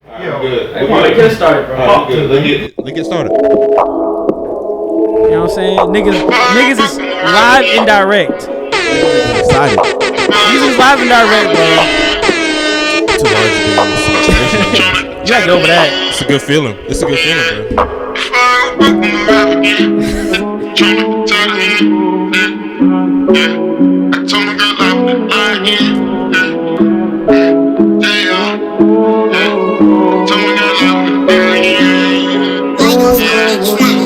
Good. Hey, let's get started, bro. Let's get started. You know what I'm saying? Niggas is live and direct. Excited. Niggas is live and direct, bro. Too large to be in this situation. You gotta get over that. It's a good feeling. It's a good feeling, bro.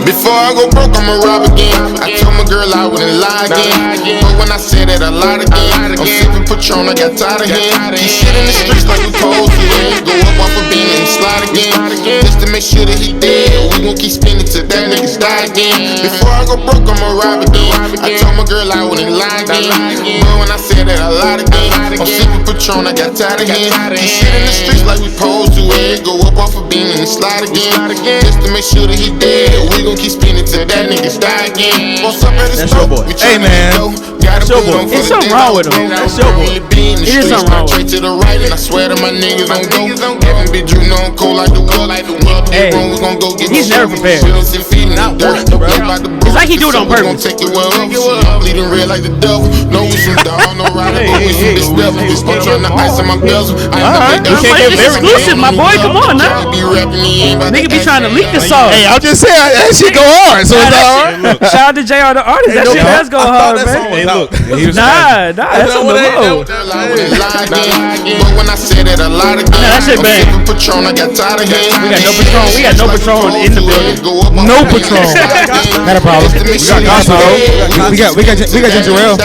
Before I go broke, I'ma rob again. I told my girl I wouldn't lie again. But when I said that, I lied again. I'm sipping Patron, I got tired of him. He shit in the streets like we supposed to. Go up off a beam and slide again. Just to make sure that he dead. We gon' keep spinning till that niggas die again. Before I go broke, I'ma rob again. I told my girl I wouldn't lie again. But when I said that, I lied again. I'm sipping Patron, I got tired of him. He shit in the streets like we supposed to. Go up off a beam and slide again. Just to make sure that he dead. We gon' keep spinning till that niggas die again. What's up at the store? Hey, man. It's something wrong with him. That's your boy. It is something wrong with him. Straight to the right, and I swear to my niggas on go. Haven't been drew no cold like the world. Hey, we gon' go get he's never prepared. It's like he do it on purpose. Take it well up. Bleeding red like the devil. No we some dog, no rider, but we some this devil. I'm trying to ice on my bezel. It's exclusive, my boy. Come on, now. Nigga be trying to leak the song. Hey, I'm just saying that shit go hard. So it's hard. Shout out to J.R. the artist. That shit does go hard, man. Hey, look. Nah, that's on the low. But when I said that, I lied again. That shit bang. Patron, I got tired of him. We got no Patron. We got no Patron in the building. No Patron. Got a problem. We got Ginger Ale.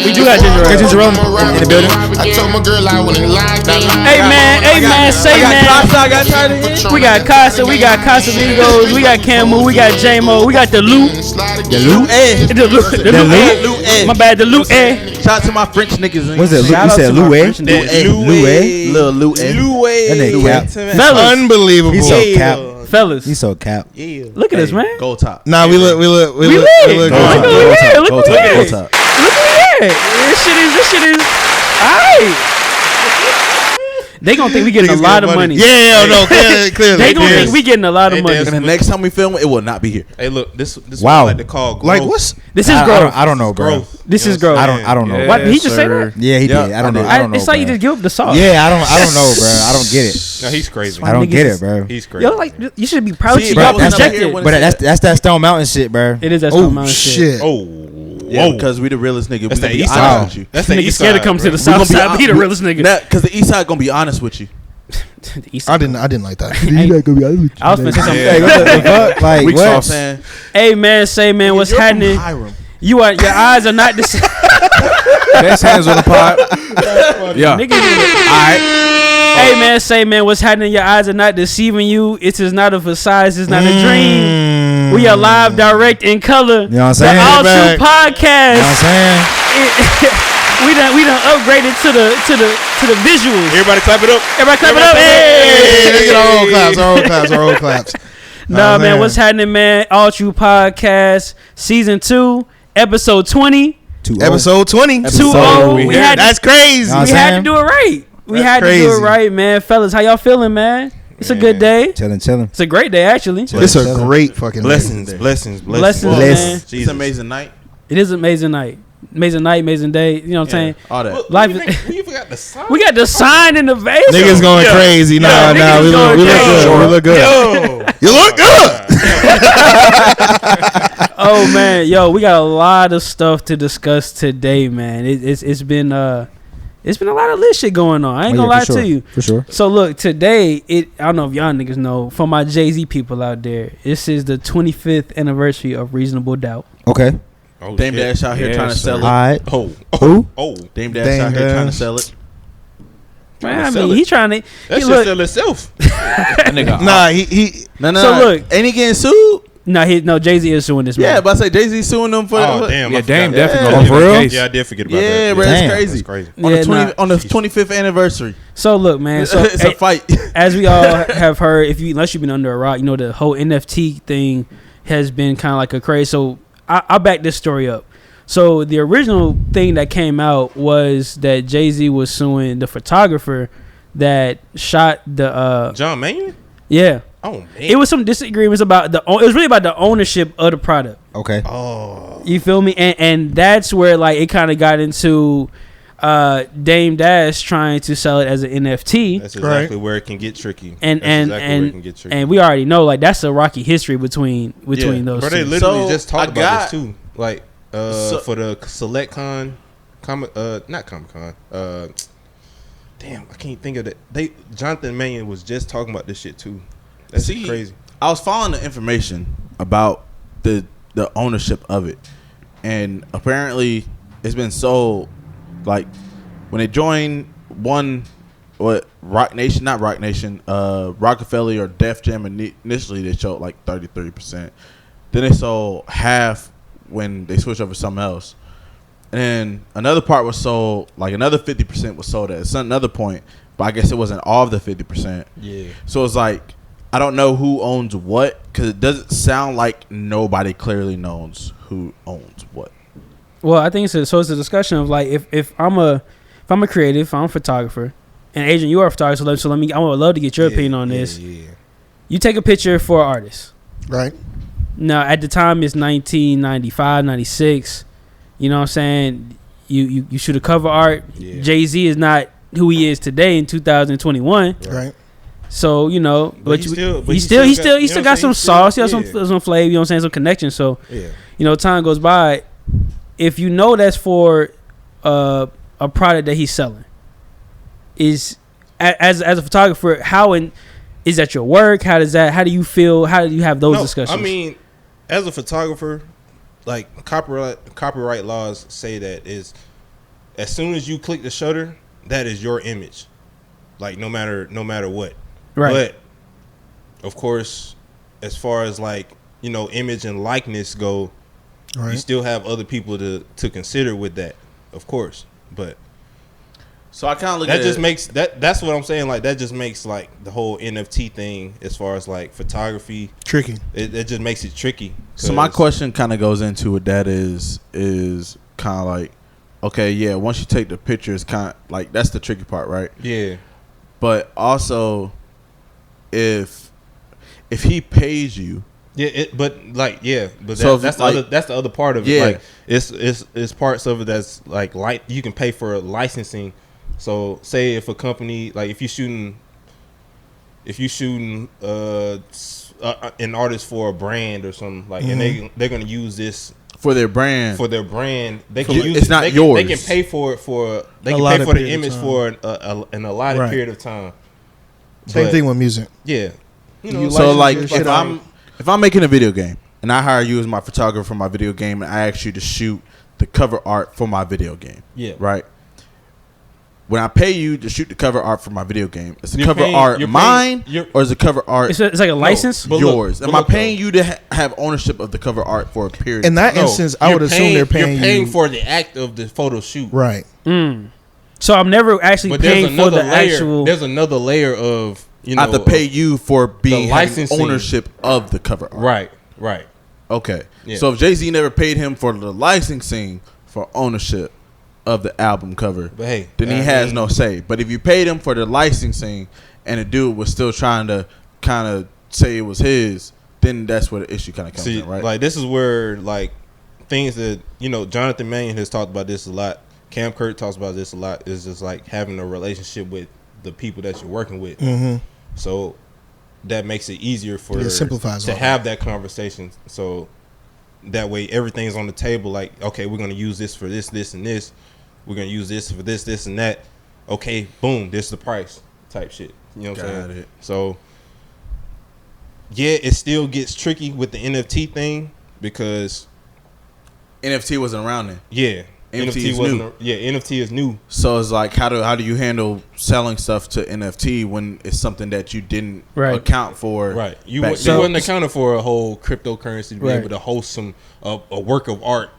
We do got Ginger Ale. Ginger Ale in the building. I told my girl I wouldn't lie again. Hey man, say man. We got Casa, we got Casamigos, we got Camu, we got J-Mo, we got the Lou. The Lou A. The Lou A. My bad, the Lou A. Shout out to my French niggas. What's that? You said Lou A? Lou A. Lil Lou A. Lou A. That nigga cap. Fellas. Unbelievable. He's so cap. Fellas. He's so cap. Yeah. Look at this, man. Gold top. Nah, we look. Look at This shit is alright. They gonna think we getting a lot of money. Yeah, no, clearly. They gonna think we getting a lot of money. And the next time we film, it will not be here. Hey, look, this Wow. what I like to call growth. Like what's This is growth. I don't know, bro. This is growth. I don't know. What, he just say that? Yeah, he did. I don't know. It's like you just give up the sauce. Yeah, I don't know, bro. I don't get it. No, he's crazy. I don't get it, bro. He's crazy. Yo, like you should be proud See, to bro, y'all that's projected. that- But that's that Stone Mountain shit, bro. It is that Stone Mountain shit. Oh, Yeah, whoa. because we the realest nigga. That's We the gonna be east honest side. with you. That's the Nigga east scared to side, come to the bro. south side. Be the realest nigga. Because the east side gonna be honest with you. The east I side. didn't like that. I was finna say something. Hey, what the fuck? Like Weak what? sauce, man. Hey man, say man, what's happening? Your eyes are not the same. Best hands on the pod. Yeah. Nigga, Alright. hey man, say man, what's happening? Your eyes are not deceiving you. It is not a facade. It's not a dream. We are live, direct, in color. You know what I'm saying? The Alltrue Podcast. You know what I'm saying? We done upgraded to the visuals. Everybody clap it up. Everybody clap it up. Hey. Let's get our own claps. Nah, man, what's happening, man? Alltrue Podcast Season 2, Episode 20. Episode 20. 2-0. That's crazy. We had to do it right. We had to do it right, man. Fellas, how y'all feeling, man? It's a good day. Chilling. It's a great day, actually. It's a great fucking Blessings. day. Blessings, man. It's an amazing night. It is an amazing night. Amazing night, amazing day. You know what I'm saying? All that. Life. You forgot the sign. We got the sign in the vase. Niggas going crazy. Nah, we look good. You look good. Oh man, yo, we got a lot of stuff to discuss today, man. It's been a lot of lit shit going on. I ain't gonna lie to you. For sure. So look, today I don't know if y'all niggas know, for my Jay-Z people out there, this is the 25th anniversary of Reasonable Doubt. Okay. Oh, Dame Dash out here trying to sell it. Alright. Oh. Who? Oh. Dame Dash out here trying to sell it. Man, I sell mean, it. he trying to. That shit sell itself. Nah, he. No. So look, ain't he getting sued? no, Jay-Z is suing this man. Yeah, but I say Jay-Z suing them for. Oh, damn. Yeah, I Dame forgot. definitely. Yeah. For real? Yeah, I did forget about that. Yeah, bro, Damn. it's crazy. That's crazy. On the 25th anniversary. So look, man. So It's a fight. as we all have heard, unless you've been under a rock, you know the whole NFT thing has been kind of like a craze. So I'll back this story up. So the original thing that came out was that Jay-Z was suing the photographer that shot the John Mayer. yeah. Oh man, It was some disagreements about it was really about the ownership of the product. Okay. Oh, You feel me? And that's where like it kind of got into Dame Dash trying to sell it as an NFT. that's exactly where it can get tricky. And That's exactly where it can get tricky. and we already know like that's a rocky history between those But two. they literally So, just talked I about got- this too. Like for the Select Con, not Comic Con. Damn, I can't think of that. Jonathan Mannion was just talking about this shit too. That's crazy. I was following the information about the ownership of it, and apparently it's been sold. Like when they joined Rockefeller or Def Jam initially they showed like 33%. Then they sold half when they switched over to something else. And then another part was sold, like another 50% was sold at another point, but I guess it wasn't all of the 50%. Yeah. So it's like, I don't know who owns what, because it doesn't sound like nobody clearly knows who owns what. Well, I think it's a discussion of like if I'm a creative, if I'm a photographer, and Adrian, you are a photographer, so I would love to get your opinion on this. Yeah. You take a picture for an artist. Right. Now, at the time, it's 1995, 96. You know what I'm saying? You shoot a cover art. Yeah. Jay-Z is not who he is today in 2021. Right. So, you know, But he he still still got some sauce. He has yeah. some flavor, you know what I'm saying, some connection. So, Yeah. you know, time goes by. If you know that's for a product that he's selling, is as a photographer, is that your work? How do you feel? How do you have those discussions? I mean, as a photographer, like copyright laws say that is as soon as you click the shutter, that is your image. Like no matter what. right. But of course, as far as like, you know, image and likeness go, you Right. still have other people to consider with that, of course. But So I kind of look that at just it. makes that's what I'm saying. Like that just makes like the whole NFT thing, as far as like photography, Tricky. it just makes it tricky. So my 'Cause- question kind of goes into what that is kind of like, okay, yeah, once you take the picture, it's kind of like that's the tricky part, right? yeah, But also, if he pays you, yeah, but So that's like- that's the other part of it. Yeah. Like it's parts of it that's like you can pay for licensing. So say if a company, like if you shooting an artist for a brand or something, like, and they're gonna use this for their brand, for their brand, they can So use it's it. not They can, yours. They can pay for it for they A can lot pay of for the period of image time. for an allotted Right. period of time. Same But, thing with music. Yeah, you know, You so license like your shit if out. I'm making a video game and I hire you as my photographer for my video game and I ask you to shoot the cover art for my video game, yeah, right? When I pay you to shoot the cover art for my video game, is the You're cover paying- art you're paying- mine you're- or is the cover art It's like a license. but look- yours? but Am I look, paying though. you to have ownership of the cover art for a period? In that No, instance, I you're would assume they're paying You're paying you. for the act of the photo shoot, Right. So I'm never actually But there's paying for another the layer. actual. There's another layer of, you know, I have to pay you for being having licensing. ownership of the cover art. right. Okay. Yeah. So if Jay-Z never paid him for the licensing for ownership of the album cover, But hey, then he I has mean, no say. But if you paid him for the licensing and the dude was still trying to kind of say it was his, then that's where the issue kind of comes See, in, right? like this is where like things that, you know, Jonathan Mannion has talked about this a lot. Cam Kurt talks about this a lot. Is just like having a relationship with the people that you're working with. Mm-hmm. So that makes it easier for Yeah, it simplifies to all have that conversation. So that way everything's on the table. Like, okay, we're gonna use this for this, this, and this. We're gonna use this for this, this, and that. Okay, boom, this is the price type shit. You know what I'm Got saying? it. So yeah, it still gets tricky with the NFT thing because NFT wasn't around then. yeah, NFT is wasn't new. NFT is new. So it's like, how do you handle selling stuff to NFT when it's something that you didn't Right. account for? Right. You back wasn't then? accounting for a whole cryptocurrency to be Right. able to host some a work of art.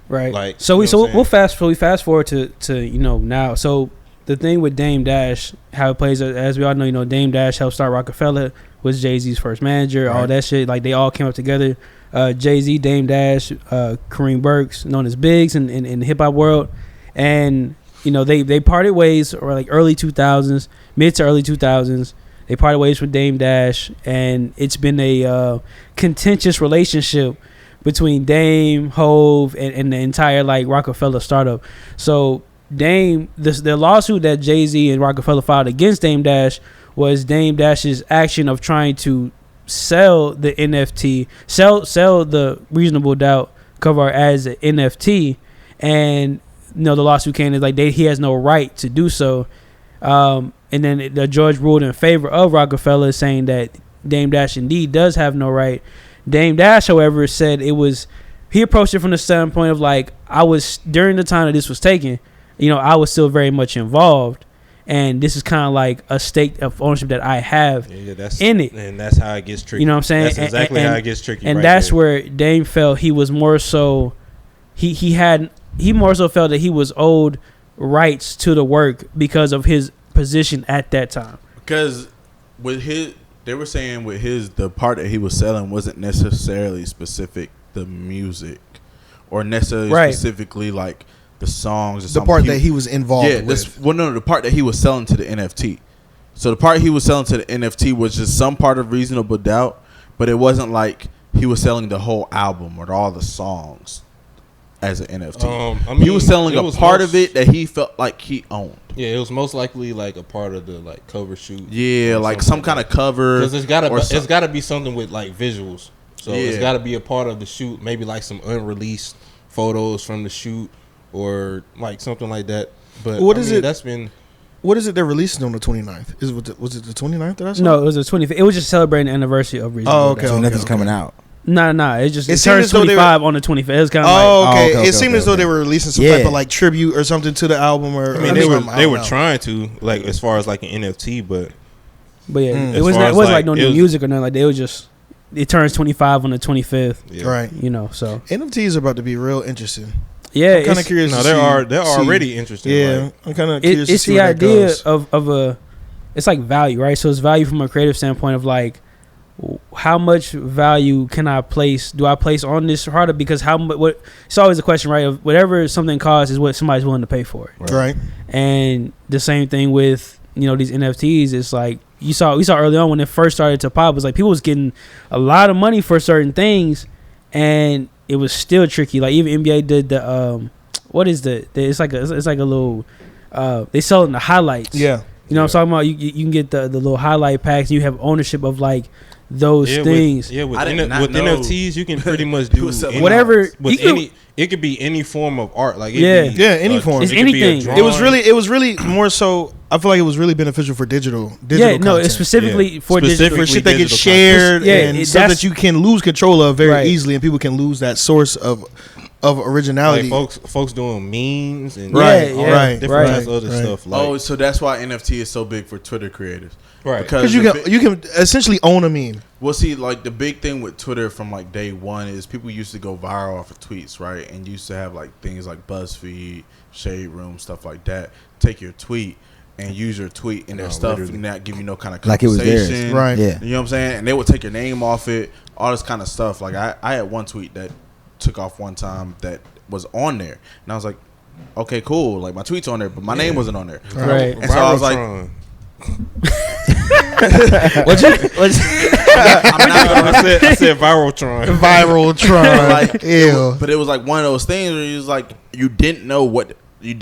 Right. Like, So you we know so what I'm we'll fast forward to you know now. So the thing with Dame Dash, how it plays, as we all know, you know, Dame Dash helped start Rockefeller, was Jay-Z's first manager, all that shit. Like they all came up together. Jay-Z, Dame Dash, Kareem Burks, known as Biggs in the hip hop world, and they parted ways, or like early 2000s, mid to early 2000s. They parted ways with Dame Dash, and it's been a contentious relationship between Dame, Hove, and the entire like Rockefeller startup. So Dame, the lawsuit that Jay-Z and Rockefeller filed against Dame Dash was Dame Dash's action of trying to sell the NFT, sell the Reasonable Doubt cover art as an NFT, and the lawsuit came is like he has no right to do so. And then the judge ruled in favor of Rockefeller, saying that Dame Dash indeed does have no right. Dame Dash, however, said he approached it from the standpoint of like, I was, during the time that this was taken, I was still very much involved, and this is kind of like a stake of ownership that I have in it. And that's how it gets tricky. You know what I'm saying? That's exactly how it gets tricky. And right that's there. where Dame felt he was more so, he more so felt that he was owed rights to the work because of his position at that time. Because they were saying the part that he was selling wasn't necessarily specific the music, or necessarily specifically like the songs or The something. part that he was involved with. The part that he was selling to the NFT. So the part he was selling to the NFT was just some part of Reasonable Doubt, but it wasn't like he was selling the whole album or all the songs as an NFT. He was selling a part of it that he felt like he owned. Yeah, it was most likely like a part of the like cover shoot. Yeah, like some kind of cover. Because it's gotta be something with like visuals. So it's gotta be a part of the shoot. Maybe like some unreleased photos from the shoot or like something like that. But what is it they're releasing on the 29th? Was it the 29th that I saw? No, it was the 25th. It was just celebrating the anniversary of Reasonable Doubt. So nothing's coming out. No. It turns 25 on the 25th. It was kind of it seemed as though they were releasing some type of like tribute or something to the album. Or they were trying to, like, as far as like an NFT, but yeah, it wasn't like no new music or nothing like that. It was just it turns 25 on the 25th. Yeah. Right. So NFTs are about to be real interesting. Yeah, I'm kind of curious. No, they're already interesting. Yeah, like, I'm kind of curious. It's to see the where that idea goes. of a, it's like value, right? So it's value from a creative standpoint of like, how much value do I place on this harder? Because it's always a question, right? Of whatever something costs is what somebody's willing to pay for it. Right. And the same thing with, these NFTs. It's like we saw early on when it first started to pop, it was like people was getting a lot of money for certain things, and it was still tricky. Like even NBA did the it's like a little they selling the highlights. Yeah. You know what I'm talking about? You can get the little highlight packs, and you have ownership of like those things. With NFTs you can pretty much do whatever. It could be any form of art. Like any form. It's anything. It was really more so. I feel like it was really beneficial for digital. Yeah, no, content. it's specifically for digital. For shit that gets shared and stuff that you can lose control of very easily, and people can lose that source of originality. Like folks doing memes and different types of other stuff. Like, so that's why NFT is so big for Twitter creators, right? Because you can essentially own a meme. Well, see, like the big thing with Twitter from like day one is people used to go viral off of tweets, right? And used to have like things like BuzzFeed, Shade Room, stuff like that. Take your tweet and use your tweet in their stuff and not give you no kind of like it was theirs, right? Yeah, you know what I'm saying? And they would take your name off it, all this kind of stuff. Like I had one tweet that took off one time that was on there, and I was like, okay, cool, like my tweet's on there, but my name wasn't on there, right? And so I was like, I said Viraltron. Like, ew. But it was like one of those things where it was like you didn't know what to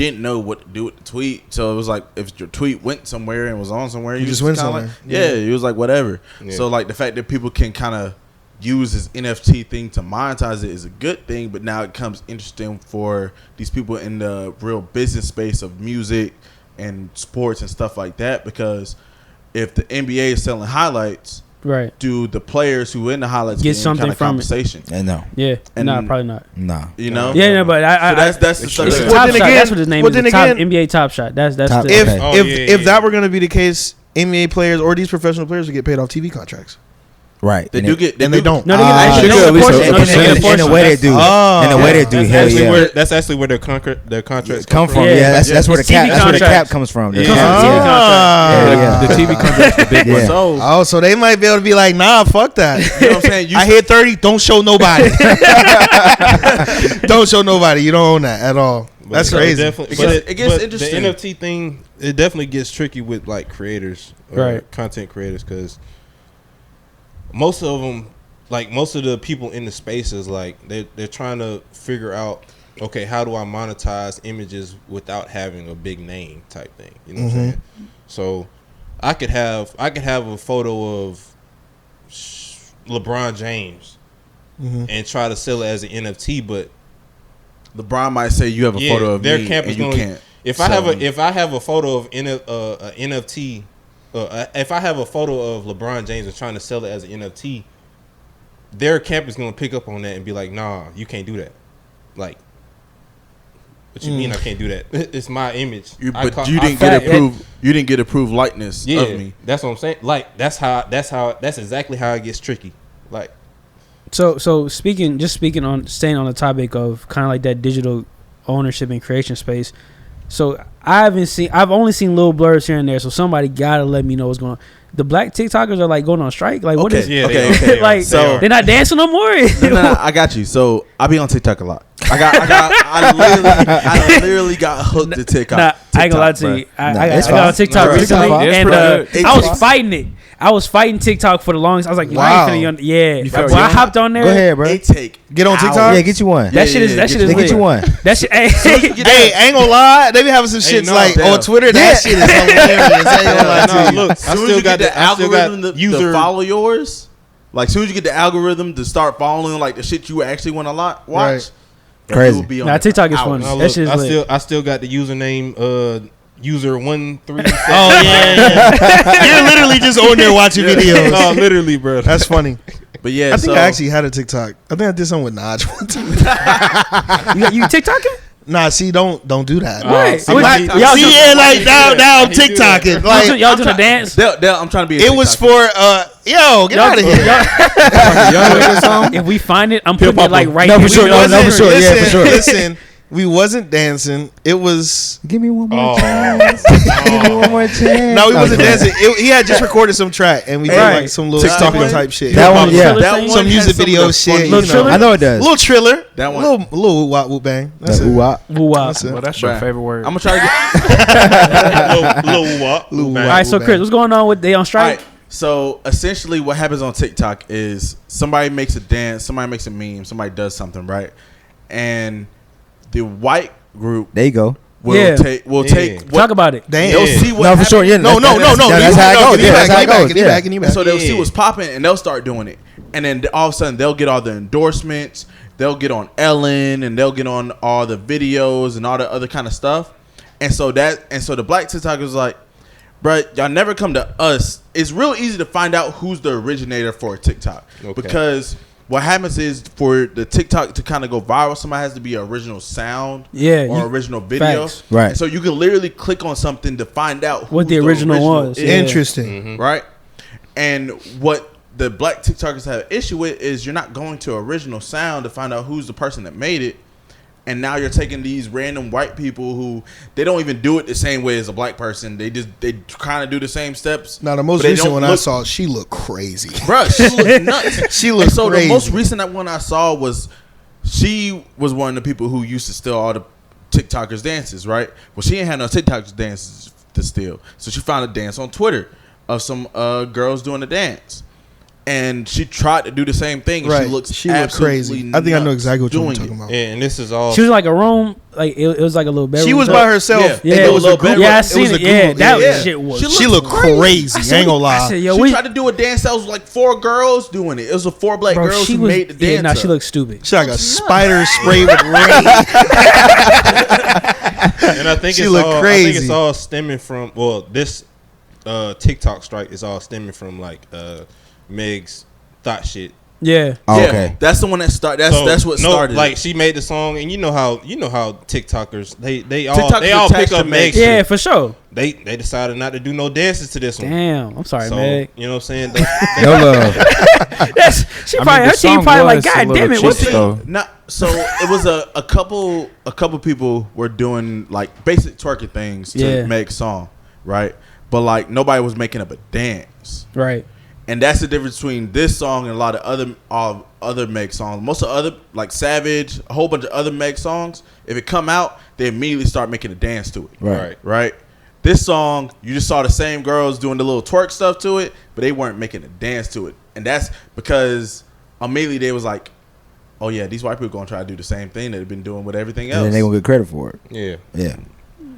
do with the tweet, so it was like if your tweet went somewhere and was on somewhere, you just went somewhere. Like, it was like whatever. Yeah. So like the fact that people can kind of use this NFT thing to monetize it is a good thing, but now it becomes interesting for these people in the real business space of music and sports and stuff like that, because if the NBA is selling highlights, right, do the players who in the highlights get something kind of from compensation? No. Yeah, and probably not. No. You know? Yeah, no, but that's the stuff. Top Shot. That's what his name is. NBA Top Shot. That's if that were going to be the case, NBA players or these professional players would get paid off TV contracts. Right. They don't. No, they get a portion. In a way they do. In a way they do. Hell yeah. That's actually where their contracts come from. Yeah, that's where the cap. That's where the cap comes from. The TV contracts, the big one. Oh, so they might be able to be like, nah, fuck that. You know what I'm saying? I hit 30. Don't show nobody. Don't show nobody. You don't own that at all. That's crazy. It gets interesting. The NFT thing, it definitely gets tricky with like creators, content creators, because most of them, like most of the people in the spaces, like they're trying to figure out, okay, how do I monetize images without having a big name type thing? You know what I'm saying? So I could have a photo of LeBron James and try to sell it as an NFT, but LeBron might say you have a photo of their me camp and is you gonna, can't. If I have a photo of NFT, if I have a photo of LeBron James and trying to sell it as an NFT, their camp is gonna pick up on that and be like, nah, you can't do that. Like, what you mean I can't do that? It's my image. You didn't get approved likeness of me. That's what I'm saying. Like that's exactly how it gets tricky. Like, so staying on the topic of kind of like that digital ownership and creation space. So I've only seen little blurs here and there. So somebody gotta let me know what's going on. The black TikTokers are like going on strike. Like what is? Okay. Like So they're not dancing no more. No, I got you. So I be on TikTok a lot. I literally got hooked to TikTok. Nah, I ain't gonna lie to you. I got on TikTok It's recently, fine. and I was fighting it. I was fighting TikTok for the longest. I was like, Wow. yeah. felt When I hopped on there, Go ahead, bro. It take Get on TikTok. Yeah, get you one. that shit is They lit. get you one. That shit. Hey, Hey, I ain't gonna lie. They be having some shits like on Twitter. That shit is hilarious. I ain't gonna lie to you. look, I Soon as still you got get the algorithm the to user. follow yours. Like soon as you get the algorithm to start following like the shit you actually want to watch. Right. Crazy. Be on nah, it TikTok is hours. funny. No, That look, shit is lit. I still got the username user 137. Oh yeah. You're literally just on there watching videos. No, literally, bro. That's funny. But yeah, I think I actually had a TikTok. I think I did something with Naj one time. You TikToking? Nah, see, don't do that. Right. See, What- like, y'all see, do- yeah, like now I'm He do that. TikToking. Like, Y'all doing a dance? Dale, I'm trying to be. it was for yo, get out of here. If we find it, I'm putting it like right No, here. for sure. No, for sure. Yeah, for sure. Listen, we wasn't dancing. It was Give me one more Oh. chance. Give me one more chance. no, he wasn't Okay. dancing. He had just recorded some track, and we did Right. like some little TikTok TikTok type shit. That one, yeah. That one Some has music some of video the shit. funniest- Little Triller? I know it does. Little Triller. That one. Little wop whoop bang. That's it. Ooh-ah. Woo-wah. That's it. Well, that's your Bruh. favorite word. I'm gonna try to get. Lil Wop. Lil All Wop. right, so Chris, what's going on with they on All strike? right. So essentially, what happens on TikTok is somebody makes a dance, somebody makes a meme, somebody does something, right? And the white group There you go. will Yeah. take what Talk about it. Damn. they'll see what No, for sure. Yeah, No. That's how it goes. Yeah, that's how it goes. Get back. Yeah. So they'll see Yeah. what's popping and they'll start doing it. And then all of a sudden they'll get all the endorsements, they'll get on Ellen and they'll get on all the videos and all the other kind of stuff. And so the black TikTokers like, bruh, y'all never come to us. It's real easy to find out who's the originator for TikTok. Okay. Because what happens is for the TikTok to kind of go viral, somebody has to be original sound or original video. facts. Right. And so you can literally click on something to find out What the original was. is, Yeah. Interesting. right? And what the black TikTokers have an issue with is you're not going to original sound to find out who's the person that made it. And now you're taking these random white people who they don't even do it the same way as a black person. They kind of do the same steps. Now the most but they recent don't one I look- saw, she looked crazy. Bruh, she looked nuts. She looked so crazy. the most recent one I saw was she was one of the people who used to steal all the TikTokers dances, right? Well, she ain't had no TikTokers dances to steal, so she found a dance on Twitter of some girls doing a dance, and she tried to do the same thing. And Right. She looked She looked crazy. I think I know exactly what you're doing talking it. about. Yeah, and this is all. She was like a room, like it was like a little bedroom. She was so- by herself. Yeah. and Yeah, there it was was a group. Yeah, I It seen was a it. Yeah, group. that Yeah. shit was. She She looked crazy. I ain't gonna I lie. said, yo, She we, tried to do a dance that was like 4 girls doing it. It was a 4 black bro, girls she who was. made the dance. Yeah, nah, she up. looked stupid. She like a spider sprayed with rain. And I think She it's looked all. I crazy. think it's all stemming from. Well, this TikTok strike is all stemming from like Meg's thought shit. Yeah, Oh, Yeah, okay. that's the one that started. That's what started. it. Like she made the song, and you know how TikTokers they all TikTokers pick attached up to Meg. Meg. shit. yeah, for sure. They decided not to do no dances to this one. Damn, I'm sorry, So Meg. you know what I'm saying? No love. She I probably mean, her the team song probably like, was a God little damn it, what's cheesy, it? though. Not so. It was a couple people were doing like basic twerking things to Yeah. Meg's song, right? But like nobody was making up a dance. Right. And that's the difference between this song and a lot of other Meg songs. Most of other, like Savage, a whole bunch of other Meg songs, if it come out, they immediately start making a dance to it. Right. This song, you just saw the same girls doing the little twerk stuff to it, but they weren't making a dance to it. And that's because immediately they was like, oh yeah, these white people gonna try to do the same thing that they've been doing with everything else. And then they gonna get credit for it. Yeah.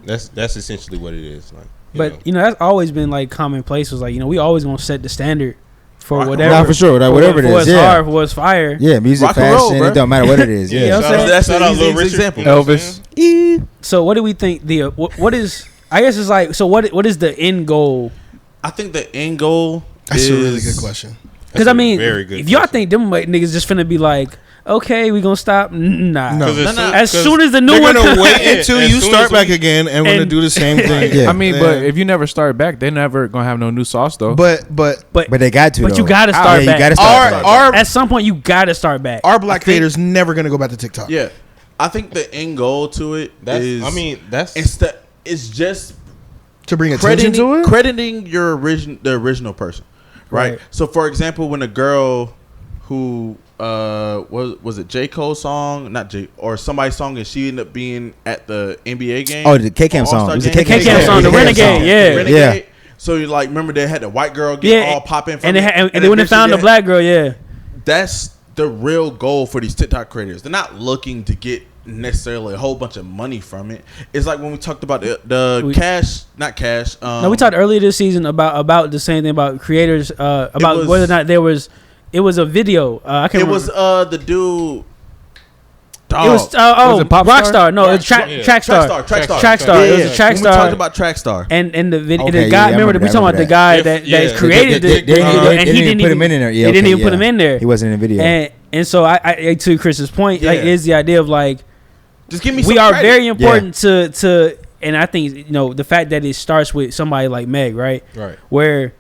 That's essentially what it is. Like, but that's always been like commonplace. Was like we always gonna set the standard for whatever. Nah, for sure. Like, whatever it is. For what's hard, for what's fire. Yeah, music, rock fashion. roll, it don't matter what it is. Yeah, that's an easy example. Elvis. So what do we think? What is? I guess it's like. So what is the end goal? I think the end goal. That's a really good question. Because I mean, very good if y'all think them niggas just finna be like, okay, we gonna stop? Nah. No. As soon as the new one, they're gonna wait Yeah, until as you soon start as back again, and we're gonna do the same thing. Yeah. I mean, but if you never start back, they never gonna have no new sauce though. But they got to. But though. you gotta start Yeah, back. you gotta start back. At some point, you gotta start back. our black creators never gonna go back to TikTok. Yeah, I think the end goal to it is. It's just To bring attention to it. crediting the original person, right? Right. So, for example, when a girl who was it J. Cole's song, not J, or somebody's song, and she ended up being at the NBA game. Oh, the K-Camp song. It was a K-Camp song, the Renegade, yeah. Renegade. So you like remember they had the white girl get all popping from and they went and found the black girl. Yeah, that's the real goal for these TikTok creators. They're not looking to get necessarily a whole bunch of money from it. It's like when we talked about the cash, not cash. No, we talked earlier this season about the same thing about creators, about whether or not there was. It was a video. I can't remember. It was the dude. Dog. It was Was it Rockstar. No, it was Trackstar. It was a Trackstar. We talked about Trackstar. And the video, Okay, the guy. yeah, remember we talking about the guy that created They didn't put him in there. Yeah, they didn't okay, even put him in there. He wasn't in the video. And so I to Chris's point, like is the idea of like just give me. We some are credit. very important to, and I think the fact that it starts with somebody like Meg, right? Right. Where.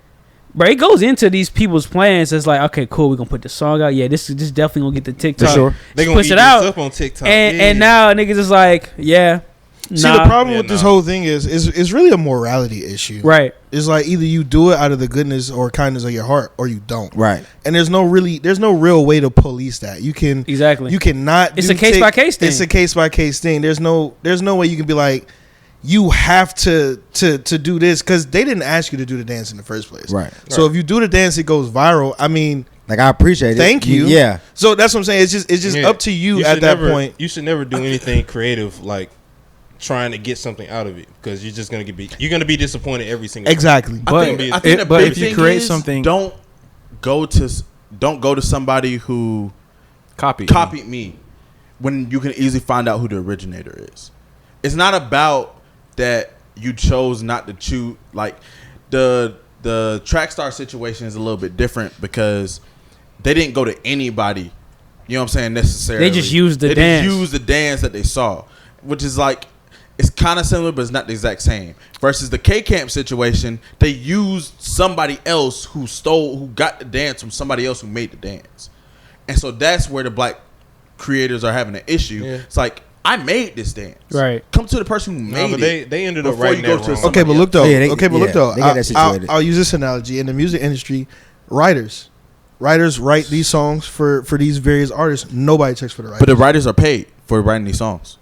But it goes into these people's plans. It's like, okay, cool, we're gonna put the song out. Yeah, this definitely gonna get the TikTok. For sure. They gonna push eat it this out up on TikTok. and now niggas is like, yeah. See, the problem with this whole thing is really a morality issue. Right. It's like either you do it out of the goodness or kindness of your heart, or you don't. Right. And there's no real way to police that. You cannot. It's a case by case thing. It's a case by case thing. There's no way you can be like, you have to do this because they didn't ask you to do the dance in the first place. Right. So if you do the dance, it goes viral. I mean, like, I appreciate it. Thank you. Yeah. So that's what I'm saying. It's just up to you at that point. You should never do anything creative like trying to get something out of it because you're just gonna be disappointed every single time. Exactly. I think But if you create something, don't go to somebody who copied me when you can easily find out who the originator is. It's not about that you chose not to choose. Like the Trackstar situation is a little bit different because they didn't go to anybody. You know what I'm saying? Necessarily, They just used the dance. Just used the dance that they saw, which is like it's kind of similar, but it's not the exact same. Versus the K-Camp situation, they used somebody else who got the dance from somebody else who made the dance, and so that's where the black creators are having an issue. Yeah. It's like, I made this dance. Right. Come to the person who made it. They ended up writing that wrong. Okay, but look though. They got that situated. I'll use this analogy in the music industry. Writers write these songs for these various artists. Nobody checks for the writers. But the writers are paid for writing these songs.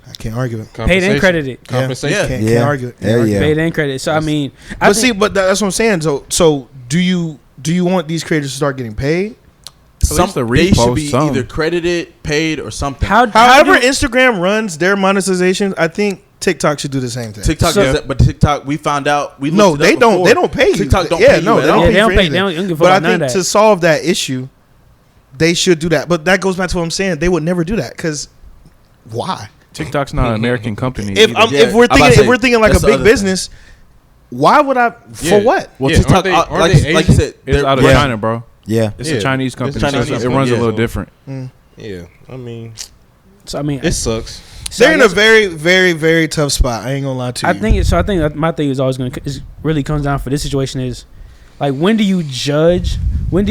I can't argue it. Paid and credited. Compensation. Can't argue it. Paid and credited. So I mean, but that's what I'm saying. So do you want these creators to start getting paid? They should be either credited, paid, or something. However, Instagram runs their monetization, I think TikTok should do the same thing. TikTok does that, but TikTok, we found out. They don't pay you. TikTok don't pay you. They don't pay. They don't give a fuck about none of that. But I think to solve that issue, they should do that. But that goes back to what I'm saying. They would never do that because why? TikTok's not an American company. If we're thinking like a big business, why would I? For what? Well, TikTok, like you said, it's out of China, bro. Yeah, it's a Chinese company. It runs a little different. Yeah, I mean, it sucks. They're in a very, very, very tough spot. I ain't gonna lie to you. I think that my thing is always really comes down for this situation is like when do you judge with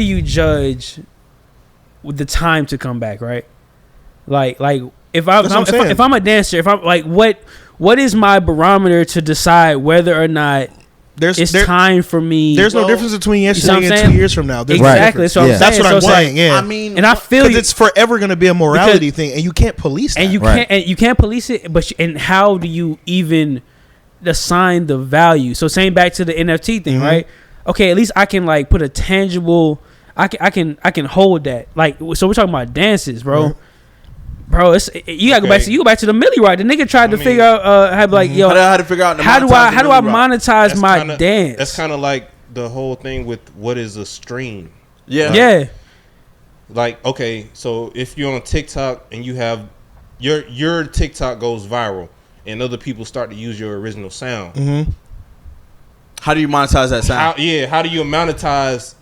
the time to come back, right? Like if I'm a dancer, if I'm like what is my barometer to decide whether or not it's time for me. There's no difference between yesterday and 2 years from now. There's exactly. So that's what I'm saying. Yeah, I mean, and I feel it's forever going to be a morality thing, and you can't police that. And you can't police it. But and how do you even assign the value? So saying back to the NFT thing, right? Okay, at least I can like put a tangible. I can hold that. Like, so we're talking about dances, bro. Bro, you gotta go back to the Millie Rock. The nigga tried to figure out how to figure out how do I monetize my dance? That's kind of like the whole thing with what is a stream. Yeah. Like, okay, so if you're on TikTok and you have your TikTok goes viral and other people start to use your original sound. How do you monetize that sound? How do you monetize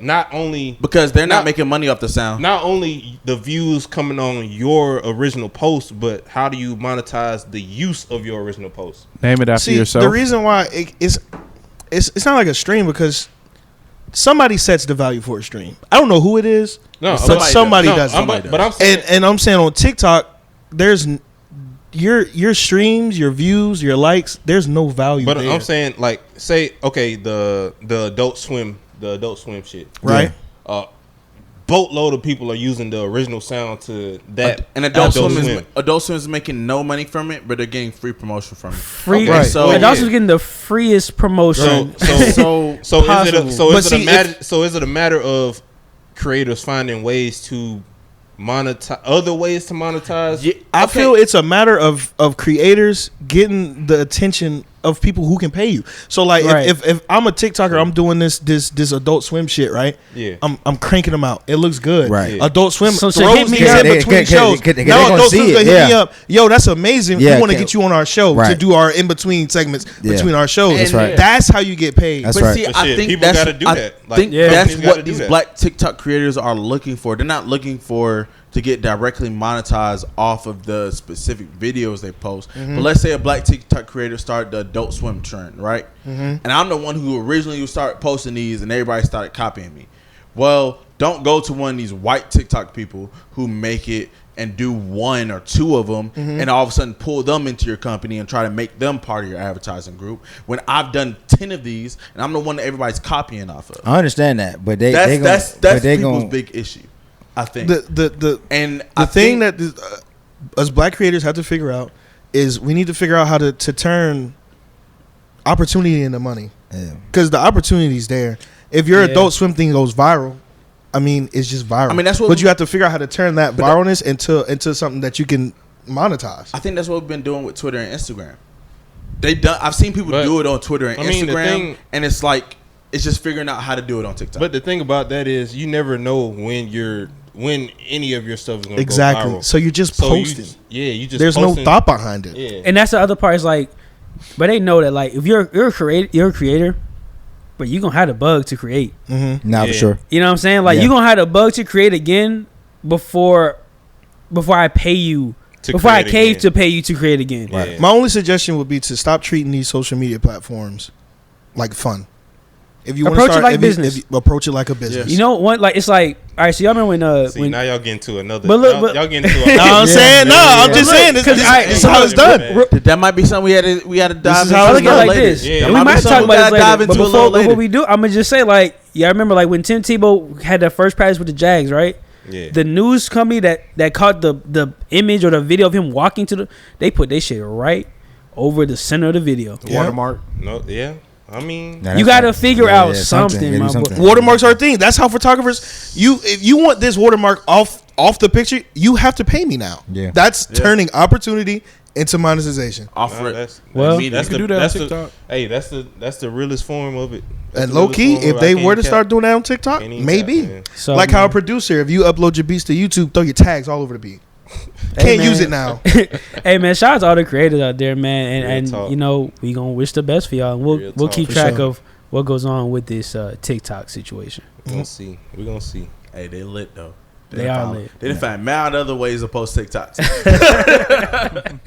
not only because they're not making money off the sound, not only the views coming on your original post, but how do you monetize the use of your original post? Name it after yourself. The reason why it's not like a stream because somebody sets the value for a stream. I don't know who it is. No, but somebody does. But I'm saying, and I'm saying on TikTok, there's your streams, your views, your likes. There's no value. But there. I'm saying, like, say, okay, the Adult Swim shit, right? Boatload of people are using the original sound to that. And Adult Swim is making no money from it, but they're getting free promotion from it. So Adult Swim is getting the freest promotion. Is it a matter of creators finding ways to monetize? Yeah, I feel it's a matter of creators getting the attention of people who can pay you. So like if I'm a TikToker, I'm doing this Adult Swim shit, right? Yeah. I'm cranking them out. It looks good. Right. Yeah. Adult Swim throws me in between shows. Now Adult Swim gonna hit me up. Yo, that's amazing. We want to get you on our show to do our in between segments between our shows. That's right. That's how you get paid. That's but right. see, I think people got to do that. I think that's what these black TikTok creators are looking for. They're not looking for to get directly monetized off of the specific videos they post. But let's say a black TikTok creator started the Adult Swim trend, right? And I'm the one who originally started posting these and everybody started copying me. Well, don't go to one of these white TikTok people who make it and do one or two of them and all of a sudden pull them into your company and try to make them part of your advertising group when I've done 10 of these and I'm the one that everybody's copying off of. I understand that, but that's people's big issue. I think the thing that us black creators have to figure out is we need to figure out how to turn opportunity into money. Because the opportunity's there. If your Adult Swim thing goes viral, I mean, it's just viral. I mean, that's what. But you have to figure out how to turn that viralness into something that you can monetize. I think that's what we've been doing with Twitter and Instagram. I've seen people do it on Twitter and Instagram, and it's like it's just figuring out how to do it on TikTok. But the thing about that is, you never know when any of your stuff is going to go viral. So you're just posting. There's no thought behind it. Yeah. And that's the other part. Is like, but they know that like if you're a creator, but you gonna have the bug to create. Nah, for sure. You know what I'm saying? Like you gonna have the bug to create again before I pay you. Before I cave to pay you to create again. Right. Yeah. My only suggestion would be to stop treating these social media platforms like fun. If you approach it like business, approach it like a business. You know what? Like it's like, all right. So y'all remember when now y'all get into another. But look, y'all get into. I'm saying I'm just saying this is how it's done. That might be something we had to dive into. I look at it like this. Yeah. We might talk about this later. But before we do, I'm gonna just say like, I remember like when Tim Tebow had that first practice with the Jags, right? Yeah. The news company that caught the image or the video of him walking they put their shit right over the center of the video. Watermark. No, yeah. I mean, you got to figure out something. Watermarks are a thing. That's how photographers. If you want this watermark off the picture, you have to pay me now. Yeah, that's turning opportunity into monetization. Offer it. That's the realest form of it. And low key, if they were to start doing that on TikTok, maybe. So, like how a producer, if you upload your beats to YouTube, throw your tags all over the beat. Can't use it now. Hey man, shout out to all the creators out there, man, and you know we gonna wish the best for y'all. And we'll keep track of what goes on with this TikTok situation. We're gonna see. Hey, they lit though. They are lit. They didn't find mad other ways to post TikToks.